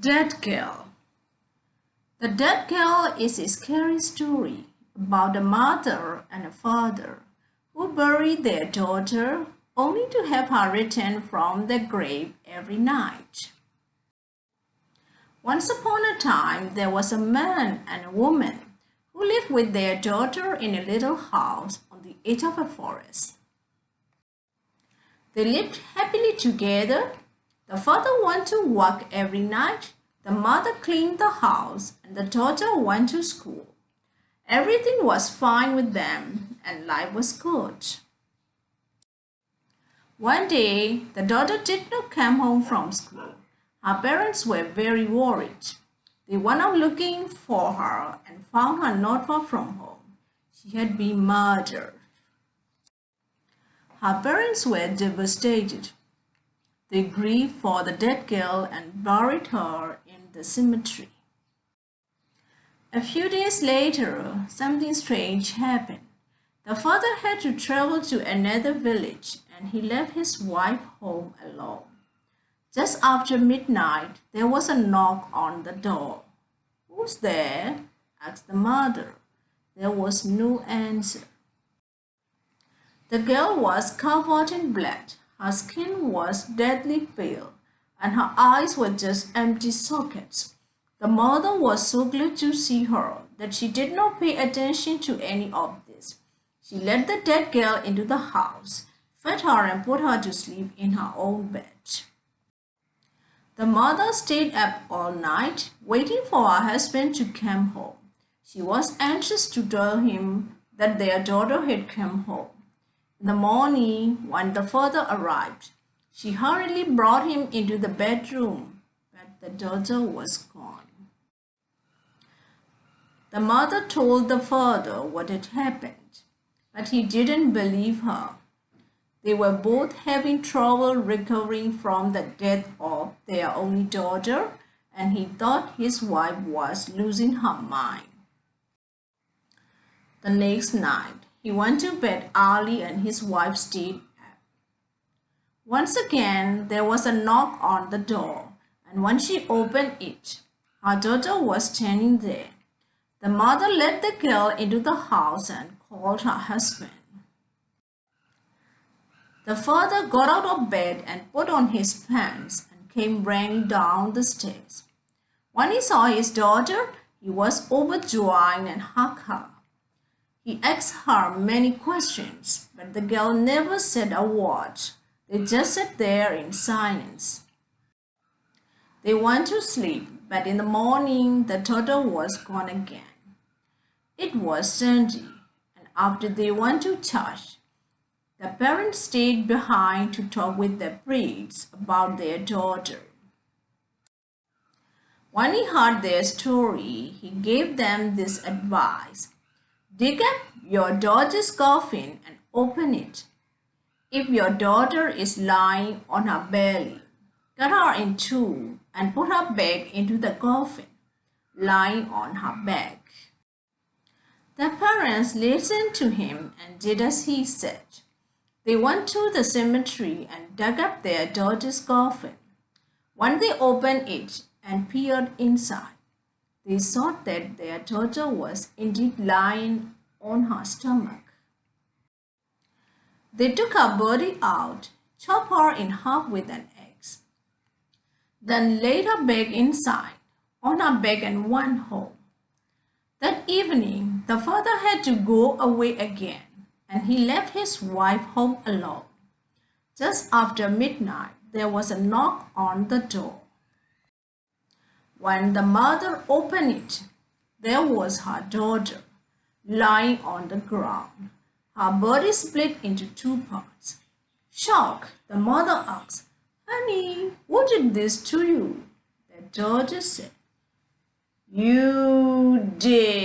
Dead Girl. The Dead Girl is a scary story about a mother and a father who bury their daughter only to have her return from the grave every night. Once upon a time, there was a man and a woman who lived with their daughter in a little house on the edge of a forest. They lived happily together. The father went to work every night, the mother cleaned the house, and the daughter went to school. Everything was fine with them, and life was good. One day, the daughter did not come home from school. Her parents were very worried. They went out looking for her and found her not far from home. She had been murdered. Her parents were devastated. They grieved for the dead girl and buried her in the cemetery. A few days later, something strange happened. The father had to travel to another village and he left his wife home alone. Just after midnight, there was a knock on the door. "Who's there?" asked the mother. There was no answer. The girl was covered in blood. Her skin was deadly pale, and her eyes were just empty sockets. The mother was so glad to see her that she did not pay attention to any of this. She led the dead girl into the house, fed her, and put her to sleep in her own bed. The mother stayed up all night, waiting for her husband to come home. She was anxious to tell him that their daughter had come home. In the morning, when the father arrived, she hurriedly brought him into the bedroom, but the daughter was gone. The mother told the father what had happened, but he didn't believe her. They were both having trouble recovering from the death of their only daughter, and he thought his wife was losing her mind. The next night, he went to bed early and his wife stayed up. Once again, there was a knock on the door, and when she opened it, her daughter was standing there. The mother led the girl into the house and called her husband. The father got out of bed and put on his pants and came running down the stairs. When he saw his daughter, he was overjoyed and hugged her. He asked her many questions, but the girl never said a word. They just sat there in silence. They went to sleep, but in the morning the daughter was gone again. It was Sunday, and after they went to church, the parents stayed behind to talk with the priest about their daughter. When he heard their story, he gave them this advice: "Dig up your daughter's coffin and open it. If your daughter is lying on her belly, cut her in two and put her back into the coffin, lying on her back." The parents listened to him and did as he said. They went to the cemetery and dug up their daughter's coffin. When they opened it and peered inside, they saw that their daughter was indeed lying on her stomach. They took her body out, chopped her in half with an axe, then laid her back inside, on her back, and went home. That evening, the father had to go away again, and he left his wife home alone. Just after midnight, there was a knock on the door. When the mother opened it, there was her daughter, lying on the ground, her body split into two parts. Shocked, the mother asked, "Honey, who did this to you?" The daughter said, "You did."